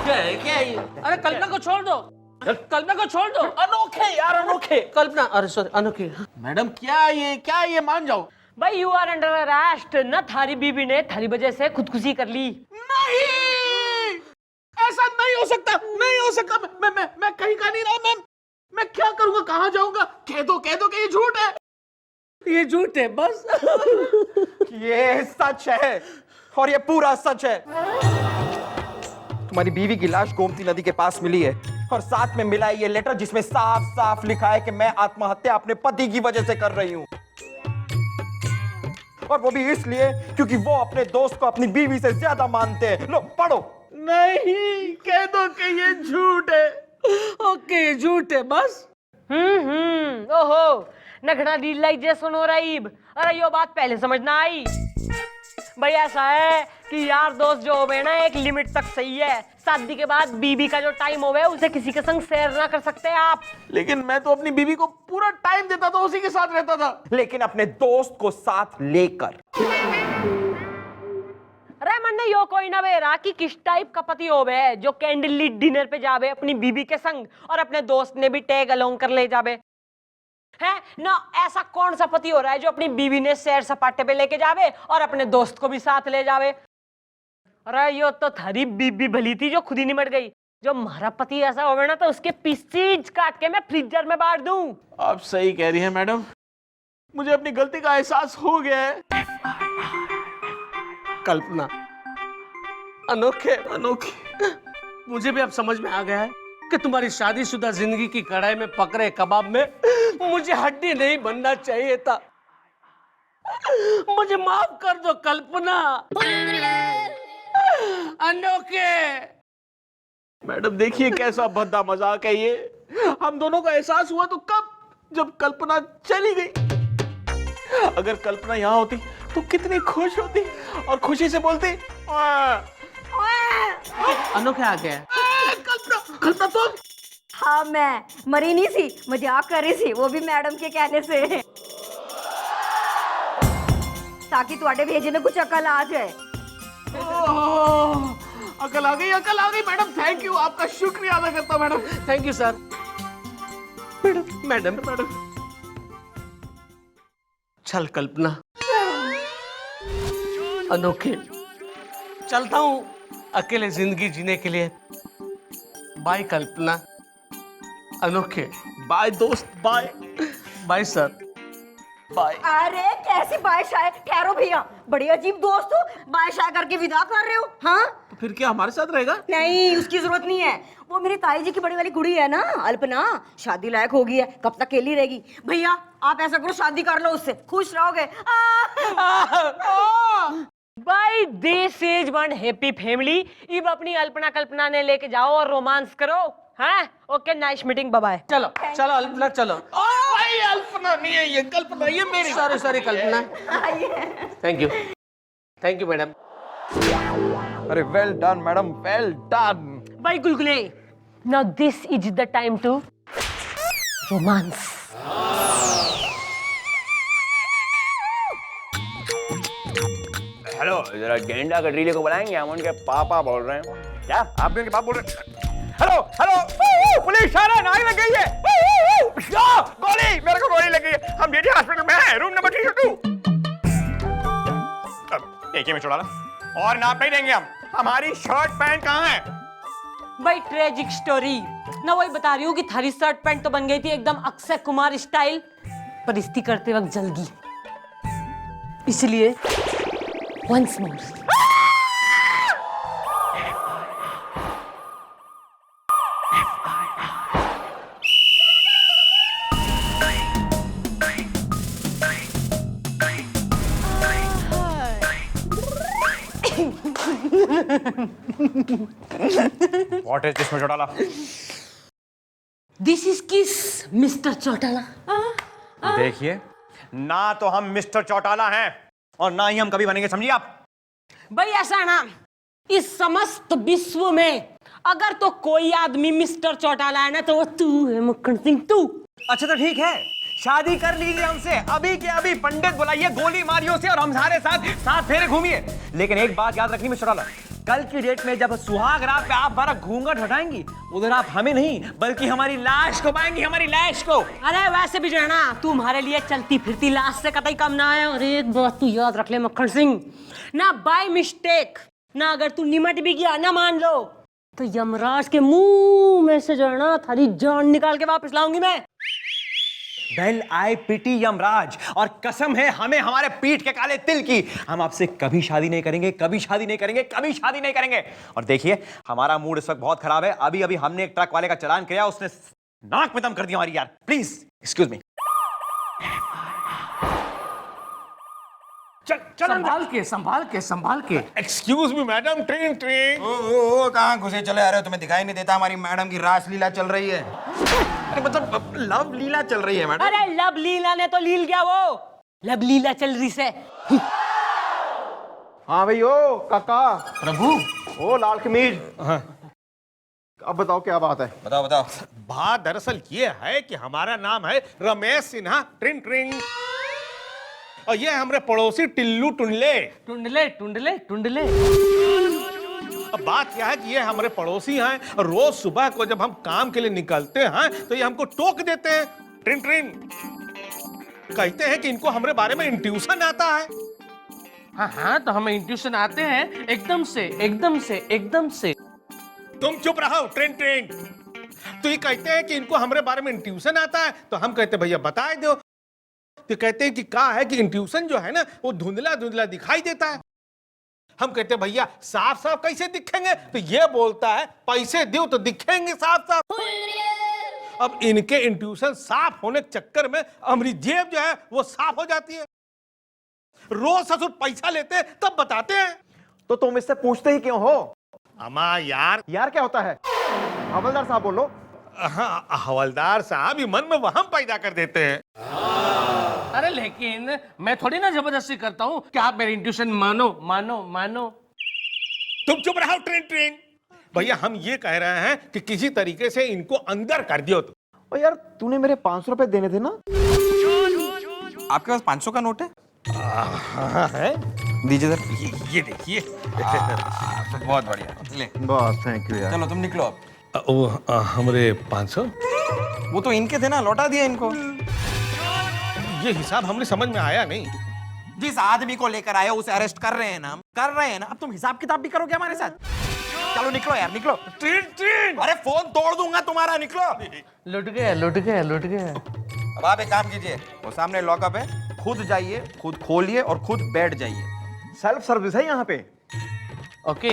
क्या है ये? अरे कल्पना को छोड़ दो, कल्पना को छोड़ दो। अनोखे यार, अनोखे। कल्पना, अरे सॉरी, अनोखे। मैडम क्या ये मान जाओ। भाई यू आर अंडर अरेस्ट। न थारी बीबी ने थारी वजह से खुदकुशी कर ली। नहीं, ऐसा नहीं हो सकता, नहीं हो सकता। मैं कहीं का नहीं रहा। मैं क्या करूंगा, कहाँ जाऊंगा? कह दो कि ये झूठ है। ये झूठ है बस। ये सच है और ये पूरा सच है। तुम्हारी बीवी की लाश गोमती नदी के पास मिली है और साथ में मिला है ये लेटर जिसमें साफ साफ लिखा है कि मैं आत्महत्या अपने पति की वजह से कर रही हूं, और वो भी इसलिए क्योंकि वो अपने दोस्त को अपनी बीवी से ज्यादा मानते हैं। लो पढ़ो। नहीं, कह दो कि ये झूठ है। ओके, ये झूठ है बस। ओहो नखड़ा रियलाइजेशन हो रही। अरे यो बात पहले समझ ना आई। भाई ऐसा है कि यार दोस्त जो होवे ना एक लिमिट तक सही है। शादी के बाद बीबी का जो टाइम होवे उसे किसी के संग शेयर ना कर सकते आप। लेकिन मैं तो अपनी बीवी को पूरा टाइम देता था, उसी के साथ रहता था। लेकिन अपने दोस्त को साथ लेकर। अरे मन यो कोई ना बेरा कि किस टाइप का पति होवे जो कैंडल लीट डिनर पे जावे अपनी बीवी के संग और अपने दोस्त ने भी टैग अलोंग कर ले जावे है ना। ऐसा कौन सा पति हो रहा है जो अपनी बीवी ने सैर सपाटे पे लेके जावे और अपने दोस्त को भी साथ ले जावे? अरे यो तो थारी बीबी भली थी जो खुद ही निमट गई। जो हमारा पति ऐसा होवे ना तो उसके पीसीज काट के मैं फ्रीजर में बांट दूं। आप सही कह रही हैं मैडम, मुझे अपनी गलती का एहसास हो गया है। कल्पना, अनोखे, अनोखे। मुझे भी अब समझ में आ गया है कि तुम्हारी शादीशुदा जिंदगी की कढ़ाई में पक रहे कबाब में मुझे हड्डी नहीं बनना चाहिए था। मुझे माफ कर दो कल्पना। अनोखे। मैडम देखिए कैसा भद्दा मजाक है ये। हम दोनों का एहसास हुआ तो कब, जब कल्पना चली गई। अगर कल्पना यहाँ होती तो कितनी खुश होती और खुशी से बोलती अनोखे आ गया। कल्पना तुम। हाँ मैं मरी नहीं सी, मजाक कर रही थी, वो भी मैडम के कहने से, ताकि तुम्हारे भेजे में कुछ अकल आ जाए। अकल आ गई मैडम। थैंक यू, आपका शुक्रिया अदा करता हूं madam. Thank you sir. Madam, चल कल्पना। अनोखे, चलता हूं अकेले जिंदगी जीने के लिए। बाय कल्पना। अनोखे, बाय दोस्त, बाय। Bye sir. बाय। अरे कैसी बाय शाय, ठहरो भैया, बड़ी अजीब दोस्त हो, बाय शाय करके विदा कर रहे हो। हाँ तो फिर क्या हमारे साथ रहेगा? नहीं, उसकी जरूरत नहीं है। वो मेरी ताई जी की बड़ी वाली कुड़ी है ना अल्पना, शादी लायक हो गई है, कब तक अकेली रहेगी। भैया आप ऐसा करो, शादी कर लो उससे, खुश रहोगे। भाई this is one happy family. अब अपनी अल्पना कल्पना ने लेके जाओ और रोमांस करो। हाँ okay, nice meeting, bye bye. चलो चलो अल्पना, चलो। भाई अल्पना नहीं है ये, कल्पना ये मेरी। Sorry Kalpana. Thank you madam. अरे well done madam, well done. भाई Gulgule, now this is the time to romance. Hello, जरा गेंडा कटरीले को बुलाएंगे, हम उनके पापा बोल रहे हैं। क्या आप भी उनके पापा बोल रहे हैं? हेलो हेलो, पुलिस सायरन आग लग गई है। गोली, मेरे को गोली लगी है। हम जेडी हॉस्पिटल में हैं, रूम नंबर 302। एक ही में छोड़ा ना, और नाप नहीं देंगे हम। हमारी शर्ट पैंट कहाँ है? भाई ट्रेजिक स्टोरी ना, वही बता रही हूँ कि थारी शर्ट पैंट तो बन गई थी एकदम अक्षय कुमार स्टाइल, पर इस्त्री करते वक्त जल गई, इसलिए once more। What is this, mister Chautala? This is किस मिस्टर चौटाला। देखिए, ना तो हम मिस्टर चौटाला हैं और ना ही हम कभी बनेंगे, समझिए आप। भाई ऐसा ना, इस समस्त विश्व में अगर तो कोई आदमी मिस्टर चौटाला है ना तो वो तू है, मक्खन सिंह तू। अच्छा तो ठीक है, शादी कर लीजिए हमसे, अभी के अभी पंडित बुलाइए, गोली मारियो से और हम सारे साथ साथ फेरे घूमिए। लेकिन एक बात याद रखनी मिस्टर चौटाला, कल की डेट में जब सुहाग रात पे आप हमारा घूंघट हटाएंगी, उधर आप हमें नहीं बल्कि हमारी लाश को पाएंगी, हमारी लाश को। अरे वैसे भी जो है ना, तुम्हारे लिए चलती फिरती लाश से कतई कम ना है। और एक बात तू याद रख ले मक्खन सिंह, ना बाय मिस्टेक, ना अगर तू निमट भी गया ना मान लो, तो यमराज के मुंह में से जो है ना थारी जान निकाल के वापस लाऊंगी मैं। वेल आई पिटी यमराज, और कसम है हमें हमारे पीठ के काले तिल की, हम आपसे कभी शादी नहीं करेंगे, कभी शादी नहीं करेंगे, कभी शादी नहीं करेंगे। और देखिए हमारा मूड इस वक्त बहुत खराब है। अभी अभी हमने एक ट्रक वाले का चालान किया, उसने नाक में दम कर दिया हमारी। यार प्लीज एक्सक्यूज मी। संभाल के। Excuse me madam, train train. ओ कहाँ घुसे चले आ रहे हो? तुम्हें दिखाई नहीं देता हमारी मैडम की रासलीला चल रही है? अरे मतलब लव लीला चल रही है मैडम। अरे लब लीला ने तो लील गया वो, लब लीला चल रही से। हाँ भाई, ओ काका, प्रभु, ओ लाल कमीज, अब बताओ क्या बात है? बताओ बताओ। बात दरअसल ये है कि हमारा नाम है रमेश सिन्हा ट्रिन ट्रिन, और ये हमारे पड़ोसी टिल्लू टुंडले। टुंडले। अब बात क्या है कि ये हमारे पड़ोसी हैं, और रोज सुबह को जब हम काम के लिए निकलते हैं तो ये हमको टोक देते हैं, ट्रिन ट्रिन। कहते हैं कि इनको हमारे बारे में इंट्यूशन आता है। हाँ, तो हमें इंट्यूशन आते हैं एकदम से। तुम चुप रहो ट्रेन ट्रेन। तो ये कहते हैं कि इनको हमारे बारे में इंट्यूशन आता है, तो हम कहते हैं भैया बता दो। तो कहते हैं कि क्या है कि इंट्यूशन जो है ना वो धुंधला धुंधला दिखाई देता है। हम कहते हैं भैया साफ साफ कैसे दिखेंगे? तो ये बोलता है पैसे दो तो दिखेंगे साफ साफ। अब इनके इंट्यूशन साफ होने के चक्कर में हमारी जेब जो है वो साफ हो जाती है। रोज ससुर पैसा लेते हैं तब बताते हैं। तो तुम इससे पूछते ही क्यों हो? अमा यार क्या होता है? हवलदार साहब बोलो। हाँ, हवलदार साहब ही मन में वहम पैदा कर देते हैं। अरे लेकिन मैं थोड़ी ना जबरदस्ती करता हूँ कि आप मेरी इंट्यूशन मानो। तुम चुप रहो ट्रेन ट्रेन। भैया हम ये कह रहे हैं कि किसी तरीके से इनको अंदर कर दियो। ओ यार, तूने मेरे 500 रुपए देने थे ना? आपके पास 500 का नोट है? हाँ है, दीजिए सर। ये देखिए। बहुत बढ़िया, ले बस, थैंक यू यार। चलो तुम निकलो अब। हमारे 500 वो तो इनके थे ना, लौटा दिया इनको। ये हिसाब हमने समझ में आया नहीं। जिस आदमी को लेकर आए उसे अरेस्ट कर रहे हैं ना, अब तुम हिसाब किताब भी करोगे हमारे साथ? चलो निकलो यार, निकलो। Train train. अरे फोन तोड़ दूंगा तुम्हारा, निकलो। लुट गया। अब आप एक काम कीजिए, वो सामने लॉकअप है, खुद जाइए, खुद खोलिए और खुद बैठ जाइए। सेल्फ सर्विस है यहाँ पे। ओके।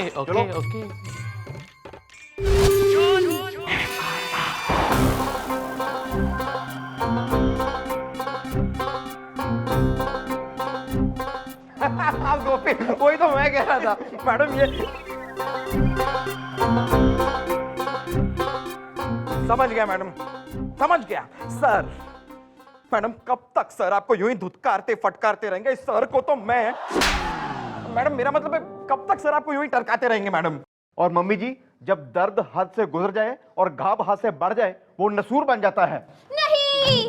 आप गोपी, वही तो मैं कह रहा था मैडम। ये समझ गया मैडम, समझ गया सर। मैडम कब तक सर आपको यूं ही धुतकारते फटकारते रहेंगे? इस सर को तो मैडम मेरा मतलब है, कब तक सर आपको यूं ही टरकाते रहेंगे मैडम? और मम्मी जी, जब दर्द हद से गुजर जाए और घाव हाथ से बढ़ जाए, वो नसूर बन जाता है। नहीं,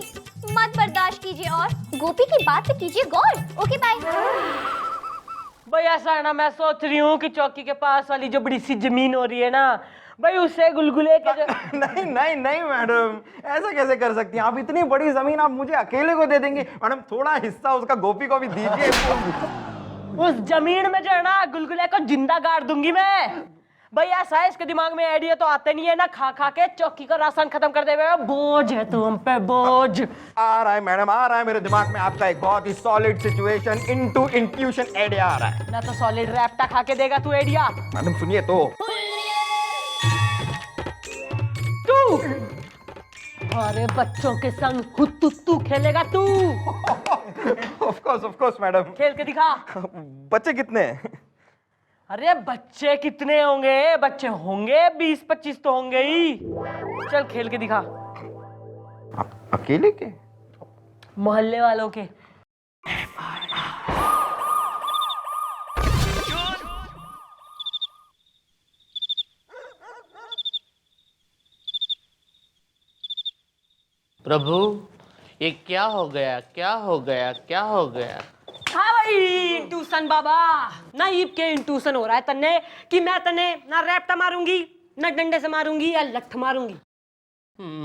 मत बर्दाश्त कीजिए और गोपी की बात पे कीजिए गौर। Okay bye. भाई ऐसा है ना, मैं सोच रही हूँ कि चौकी के पास वाली जो बड़ी सी जमीन हो रही है ना भाई, उससे गुलगुले के जो... नहीं मैडम, ऐसा कैसे कर सकती हैं आप? इतनी बड़ी जमीन आप मुझे अकेले को दे देंगी? मैडम थोड़ा हिस्सा उसका गोपी को भी दीजिए। उस जमीन में जो है ना गुलगुले को जिंदा गाड़ दूंगी मैं। भाई ऐसा है, इसके दिमाग में आइडिया तो आते नहीं है ना, खा खा के चौकी का राशन खत्म कर देगा। बोझ है तू हम पे, बोझ। आ रहा है मैडम, आ रहा है मेरे दिमाग में आपका एक बहुत ही solid situation into intuition idea आ रहा है। ना तो सॉलिड रैप्टा खा के देगा तू आइडिया। मैडम सुनिए तो। तू अरे बच्चों के संग हुत्तुत्तू खेलेगा तू। Of course madam. खेल के दिखा। बच्चे कितने हैं? अरे बच्चे कितने होंगे? बच्चे होंगे 20-25 तो होंगे ही। चल खेल के दिखा। अकेले के? मोहल्ले वालों के। प्रभु, ये क्या हो गया? हाँ भाई ट्यूशन बाबा ना ईब के इंट्यूशन हो रहा है तन्ने कि मैं तन्ने ना रैप्टा मारूंगी ना डंडे से मारूंगी या लठ मारूंगी।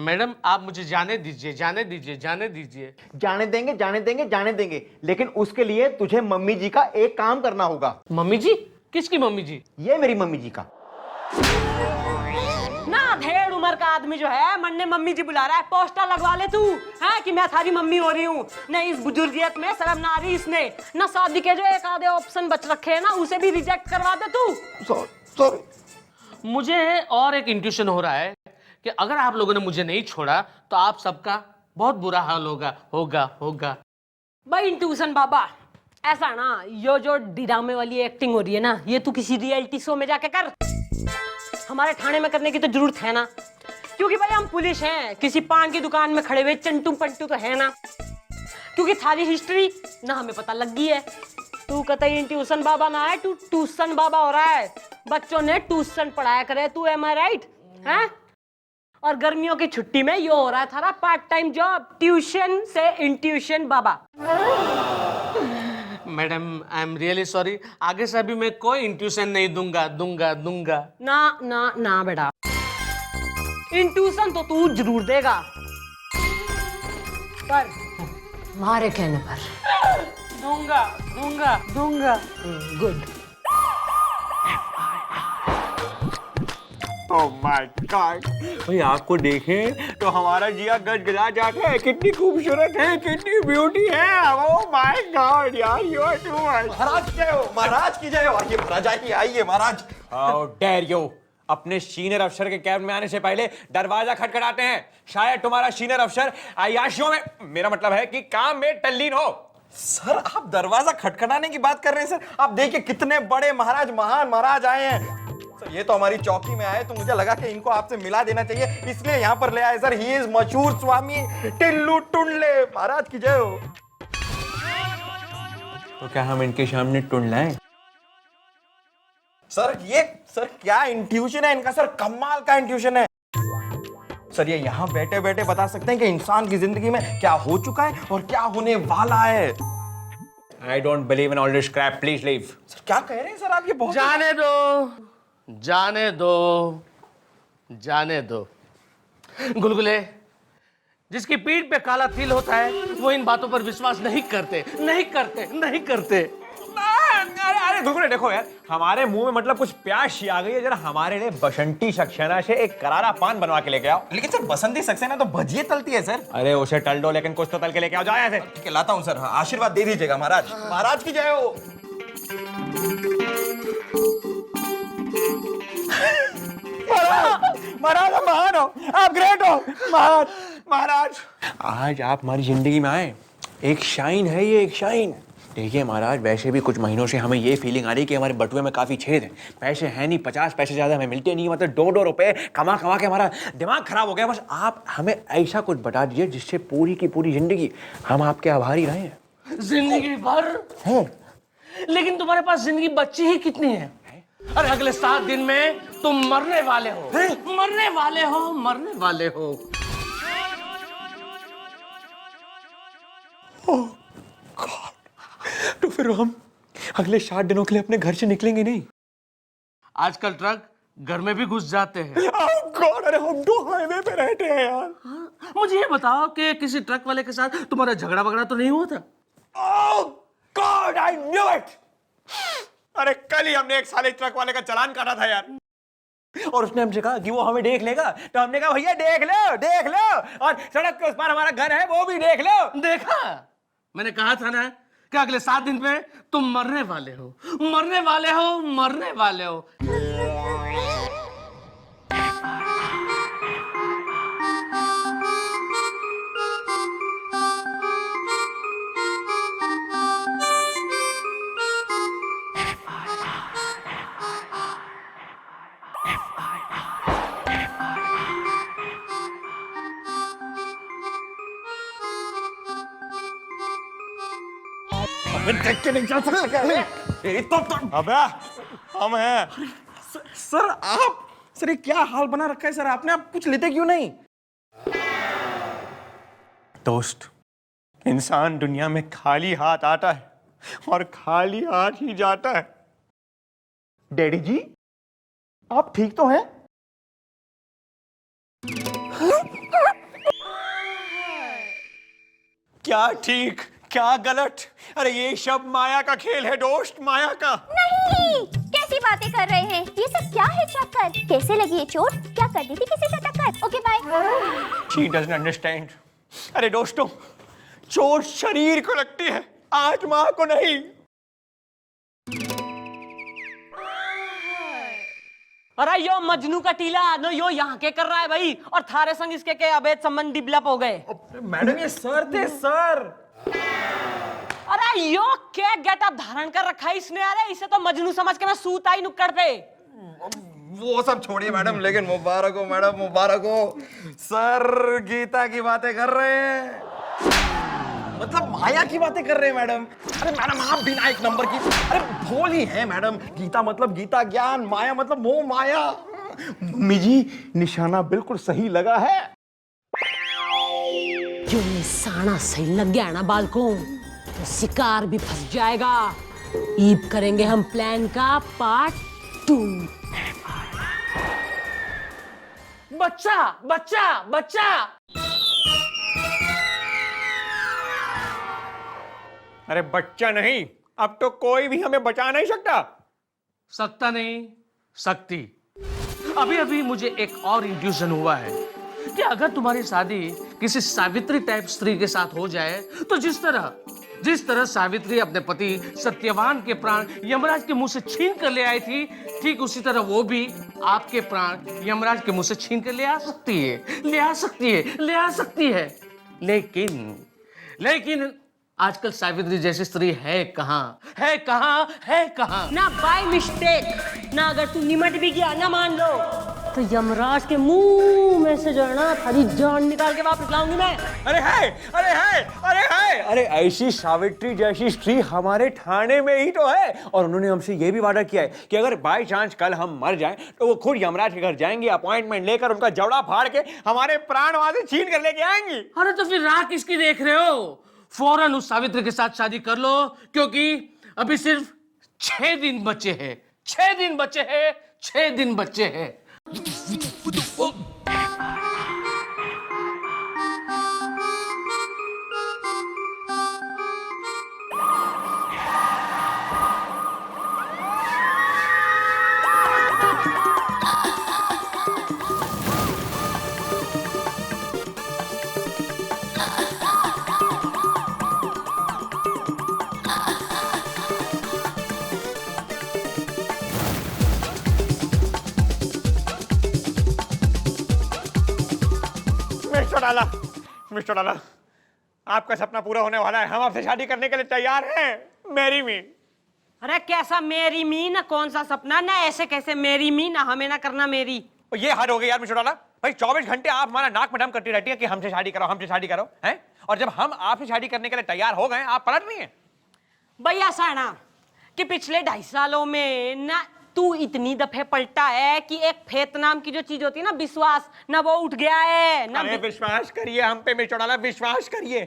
मैडम आप मुझे जाने दीजिए, जाने दीजिए, जाने दीजिए। जाने देंगे, जाने देंगे, जाने देंगे, लेकिन उसके लिए तुझे मम्मी जी का एक काम करना होगा। मम्मी जी? किसकी मम्मी जी? ये मेरी मम्मी जी का। ना ढेर उम्र का आदमी जो है मन ने मम्मी जी बुला रहा है, पोस्टर लगवा ले तू है कि मैं थारी मम्मी हो रही हूँ। न इस बुजुर्गियत में शर्म ना आ रही इसने, ना शादी के जो एक आधे ऑप्शन बच रखे हैं ना उसे भी रिजेक्ट करवा दे तू। सॉरी। मुझे और एक इंट्यूशन हो रहा है कि अगर आप लोगों ने मुझे नहीं छोड़ा तो आप सबका बहुत बुरा हाल होगा। भाई इंट्यूशन बाबा ऐसा ना, यो जो ड्रामे वाली एक्टिंग हो रही है ना ये तू किसी रियलिटी शो में जाके कर, हमारे थाने में करने की तो जरूरत है ना, क्योंकि भाई हम पुलिस हैं, किसी पान की दुकान में खड़े हुए चंटू पंटू तो है ना, क्योंकि थारी हिस्ट्री ना हमें पता लग गई है। तू कतई ट्यूशन बाबा ना है, तू ट्यूशन बाबा हो रहा है, बच्चों ने ट्यूशन पढ़ाया करे तू, एम आई राइट हैं? और गर्मियों की छुट्टी में यो हो रहा है थारा पार्ट टाइम जॉब, ट्यूशन से intuition Baba. Madam I am really sorry, आगे से अभी मैं कोई इंट्यूशन नहीं दूंगा। ना ना ना बेटा, इंट्यूशन तो तू जरूर देगा पर हमारे कहने पर। दूंगा। गुड। ओह माय गॉड, भाई आपको देखें तो हमारा जिया गदगदा जाता है। कितनी खूबसूरत है, कितनी ब्यूटी है। ओह माय गॉड यार, यू आर टू मच। महाराज जय हो, महाराज की जय हो। आइए महाराज, आइए महाराज। हाउ डेयर यू, अपने सीनियर अफसर के कैब में आने से पहले दरवाजा खटखटाते हैं। शायद तुम्हारा सीनियर अफसर अय्याशियों में, मेरा मतलब है कि काम में तल्लीन हो। सर आप दरवाजा खटखटाने की बात कर रहे हैं सर? आप देखिए कितने बड़े महाराज, महान महाराज आए हैं सर। ये तो हमारी चौकी में आए तो मुझे लगा कि इनको आपसे मिला देना चाहिए, इसलिए यहाँ पर ले आए सर। ही इज मशहूर स्वामी टिल्लू टुंडले। महाराज की जय हो। तो क्या हम इनके सामने टुंडलाएं? सर ये सर क्या इंट्यूशन है इनका सर, कमाल का इंट्यूशन है सर। ये यहाँ बैठे बैठे बता सकते हैं कि इंसान की जिंदगी में क्या हो चुका है और क्या होने वाला है। I don't believe in all this crap, please leave. Sir क्या कह रहे हैं सर आप? ये बहुत जाने दो गुलगुले, जिसकी पीठ पे काला तिल होता है वो इन बातों पर विश्वास नहीं करते। अरे गुलगुले देखो यार, हमारे मुंह में मतलब कुछ प्यास आ गई है। जरा हमारे लिए बसंती सक्सेना से एक करारा पान बनवा के लेके आओ। लेकिन सर बसंती सक्सेना तो भजिए तलती है सर। अरे उसे टल दो, लेकिन कुछ तो तल के लेके आओ। जाओ यहाँ से। ठीक है लाता हूँ सर। हाँ, आशीर्वाद दे दीजिएगा महाराज। महाराज की जय हो। महाराज आप महान हो, आप ग्रेट हो। महाराज आज आप हमारी जिंदगी में आए, एक शाइन है ये, एक शाइन। देखिए महाराज, वैसे भी कुछ महीनों से हमें ये फीलिंग आ रही है कि हमारे बटुए में काफी छेद है। पैसे हैं नहीं, 50 पैसे ज्यादा हमें मिलते नहीं, मतलब 2-2 रुपए कमा के हमारा दिमाग खराब हो गया। बस आप हमें ऐसा कुछ बता दीजिए जिससे पूरी की पूरी जिंदगी हम आपके आभारी रहे। जिंदगी भर हैं? लेकिन तुम्हारे पास जिंदगी बची ही कितनी है? अरे अगले 7 दिन में तुम मरने वाले हो। तो फिर हम अगले 60 दिनों के लिए अपने घर से निकलेंगे नहीं? आजकल ट्रक घर में भी घुस जाते हैं। गॉड, अरे हम तो हाईवे पे रहते हैं यार। मुझे ये बताओ कि किसी ट्रक वाले के साथ तुम्हारा झगड़ा वगड़ा तो नहीं हुआ था? Oh God, I knew it! अरे कल ही हमने एक साले ट्रक वाले का चालान काटा था यार, और उसने हमसे कहा कि वो हमें देख लेगा। तो हमने कहा भैया देख लो, और सड़क के उस पार हमारा घर है वो भी देख लो। देखा, मैंने कहा था ना कि अगले 7 दिन में तुम मरने वाले हो। देख के नहीं जा सकते। तो अबे हम हैं। सर आप, सर ये क्या हाल बना रखा है सर आपने? आप कुछ लेते क्यों नहीं? दोस्त, इंसान दुनिया में खाली हाथ आता है और खाली हाथ ही जाता है। डैडी जी, आप ठीक तो हैं? क्या ठीक क्या गलत? अरे ये सब माया का खेल है दोस्त, माया का। नहीं, कैसी बातें कर रहे हैं? ये सब क्या है चक्कर? कैसे लगी ये चोट? क्या कर दी थी किसी से टक्कर? Okay bye. She doesn't understand. अरे दोस्तों, चोट शरीर को लगती है, आत्मा को नहीं। अरे यो मजनू का टीला नो यो यहाँ के कर रहा है भाई, और थारे संग इसके के अवैध संबंध डेवलप हो गए। मैडम ये सर थे सर। अरे यो क्या गेटअप धारण कर रखा है इसने? अरे इसे तो मजनू समझ के मैं सूत आई नुक्कड़ पे। वो सब छोड़िए मैडम, लेकिन मुबारक हो मैडम, मुबारक हो। सर गीता की बातें कर रहे हैं, मतलब माया की बातें कर रहे हैं मैडम। अरे मैडम आप बिना एक नंबर की, अरे भोल ही है मैडम। गीता मतलब गीता ज्ञान, माया मतलब मोह माया। मम्मी जी, निशाना बिल्कुल सही लगा है। जो निशाना सही लग गया ना बालकों, तो शिकार भी फंस जाएगा। ईब करेंगे हम प्लान का पार्ट 2। बच्चा बच्चा बच्चा। अरे बच्चा नहीं, अब तो कोई भी हमें बचा नहीं सकता नहीं, सकती। अभी अभी मुझे एक और इंट्यूशन हुआ है कि अगर तुम्हारी शादी किसी सावित्री टाइप स्त्री के साथ हो जाए, तो जिस तरह सावित्री अपने पति सत्यवान के प्राण यमराज के मुंह से छीन कर ले आई थी, ठीक उसी तरह वो भी आपके प्राण यमराज के मुंह से छीन कर ले आ सकती है। लेकिन आजकल सावित्री जैसी स्त्री है कहाँ? ना बाय मिस्टेक, ना अगर तू निमट भी गया ना मान लो, तो यमराज के मुंह में से जो है ना थारी जान निकाल के वापस लाऊंगी मैं। अरे ऐसी सावित्री जैसी स्त्री हमारे थाने में ही तो है, और उन्होंने हमसे ये भी वादा किया है कि अगर बाय चांस कल हम मर जाएं तो वो खुद यमराज के घर जाएंगी, अपॉइंटमेंट लेकर उनका जबड़ा फाड़ के हमारे प्राण वहां से छीन कर लेके आएंगी। अरे तो फिर राह किसकी देख रहे हो? फौरन उस सावित्री के साथ शादी कर लो, क्योंकि अभी सिर्फ 6 दिन बचे हैं। 6 दिन बचे हैं। मिस्टर डाला, आपका सपना पूरा होने वाला है। हम आपसे शादी करने के लिए तैयार हैं। Marry me. अरे कैसा मेरी मी? ना कौन सा सपना, ना ऐसे कैसे मेरी मी, ना हमें ना करना मेरी। ये हद हो गई यार मिस्टर डाला। भाई 24 घंटे आप हमारा नाक में दम करती रहती है कि हमसे शादी करो हैं? और जब हम आपसे शादी करने के लिए तैयार हो गए, आप पलट रही हैं। भैया साना कि पिछले 2.5 सालों में ना तू इतनी दफे पलटा है कि एक फेत नाम की जो चीज होती है ना, विश्वास, ना वो उठ गया है ना। अरे विश्वास करिए हम पे मिस्टर डाला, विश्वास करिए।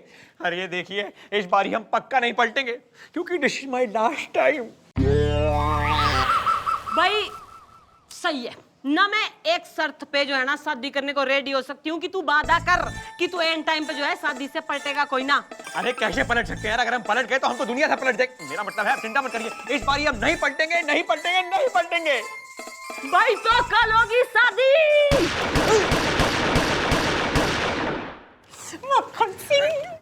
अरे देखिए, इस बार हम पक्का नहीं पलटेंगे, क्योंकि this is my last time. भाई सही है ना, मैं एक शर्त पे जो है ना शादी करने को रेडी हो सकती हूँ कि तू वादा कर कि तू एंड टाइम पे जो है शादी से पलटेगा कोई ना। अरे कैसे पलट सकते हैं यार? अगर हम पलट गए तो हम तो दुनिया से पलट जाएंगे। मेरा मतलब है, आप चिंता मत करिए, इस बार हम नहीं पलटेंगे। भाई तो कल होगी शादी। मक्खन सिंह।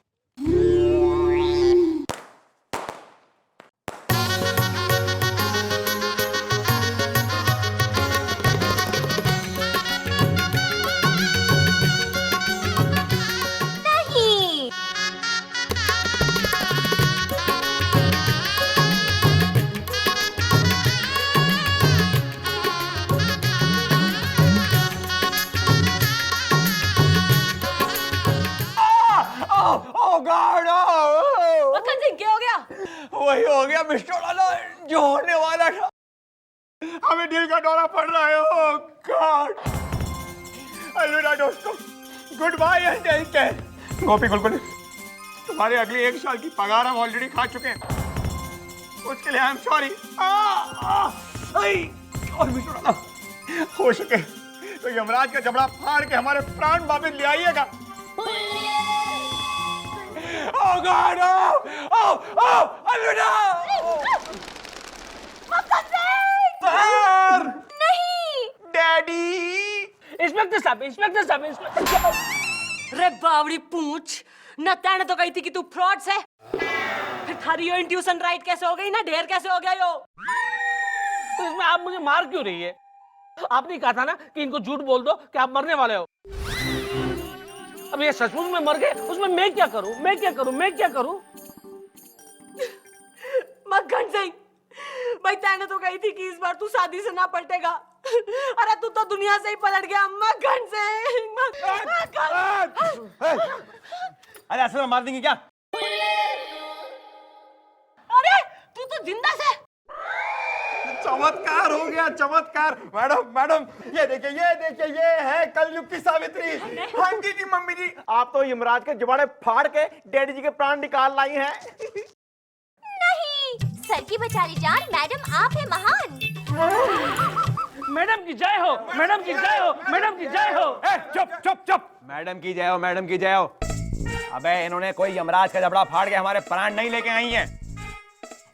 मक्खन सिंह क्या हो गया? वही हो गया मिस्टर डाला जो होने वाला था। हमें दिल का दौरा पड़ रहा है। Oh god. अलविदा दोस्तों, good bye and take care. Gopi Gulguli, तुम्हारे अगले 1 साल की पगार हम ऑलरेडी खा चुके हैं। उसके लिए आई एम सॉरी। और भी थोड़ा हो सके तो यमराज का जबड़ा फाड़ के हमारे प्राण वापस ले आइएगा। Oh God! Oh! अलविदा! सर! नहीं। डैडी! इंस्पेक्टर साहब, इंस्पेक्टर साहब, इंस्पेक्टर साहब। रे बावड़ी पूछ, न तैने तो कही थी कि तू फ्रॉड है, फिर थारी यो इंट्यूशन राइट कैसे हो गई ना, ढेर कैसे हो गया यो? तो इसमें आप मुझे मार क्यों रही है? आपने कहा था ना कि इनको झूठ बोल दो कि आप मरने वाले हो। अब ये सचमुच में मर गए, उसमें मैं क्या करूं? मैं क्या करूं? मैं क्या करूं? मक्खन सिंह, भाई तैने तो कही थी कि इस बार तू शादी से ना पलटेगा। अरे तू तो दुनिया से ही पलट गया मक्खन सिंह। अरे असल में मार देंगे क्या? अरे तू तो जिंदा से। चमत्कार हो गया, चमत्कार। मैडम ये देखिए ये है कलयुग की सावित्री। हाँ जी मम्मी जी, आप तो यमराज के जबाड़े फाड़ के डैडी जी के प्राण निकाल लाई हैं। नहीं, सर की बेचारी जान, मैडम आप है महान। मैडम की जय हो, मैडम की जय हो, मैडम की जय हो। चुप। मैडम की जय हो, मैडम की जय हो। अबे इन्होंने कोई यमराज का जबड़ा फाड़ के हमारे प्राण नहीं लेके आई हैं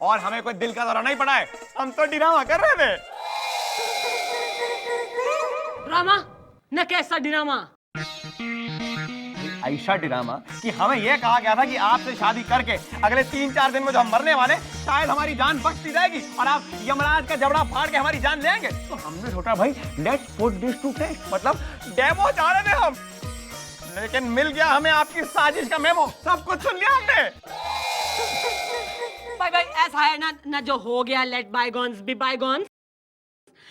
और हमें कोई दिल का दौरा नहीं पड़ा है। हम तो ड्रामा कर रहे थे। ड्रामा न कैसा ड्रामा? ऐसा ड्रामा कि हमें यह कहा गया था कि आपसे शादी करके अगले 3-4 दिन में जो हम मरने वाले शायद हमारी जान बचती रहेगी और आप यमराज का जबड़ा फाड़ के हमारी जान लेंगे। तो हमने सोचा भाई let's put this to test, मतलब डेमो चाह रहे थे हम, लेकिन मिल गया हमें आपकी साजिश का मेमो। सब कुछ सुन लिया हमने। भाई ऐसा है ना जो हो गया लेट बायगॉन्स बी बायगॉन्स।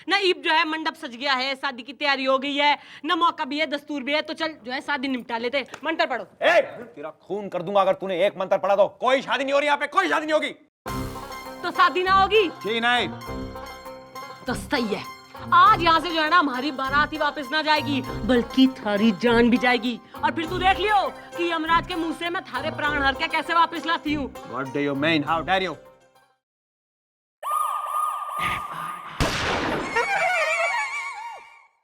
ना ईब जो है मंडप सज गया है, शादी की तैयारी हो गई है, ना मौका भी है, दस्तूर भी है, तो चल जो है शादी निपटा लेते हैं। मंत्र पढ़ो। तेरा खून कर दूंगा अगर तूने एक मंत्र पढ़ा तो। कोई शादी नहीं हो रही यहाँ पे, कोई शादी नहीं होगी। तो शादी ना होगी जी नहीं। तो सही है, आज यहाँ से जो है ना हमारी बारात ही वापस ना जाएगी बल्कि थारी जान भी जाएगी। और फिर तू देख लियो कि यमराज के मुंह से मैं थारे प्राण हर के कैसे वापस लाती हूँ। What do you mean? How dare you?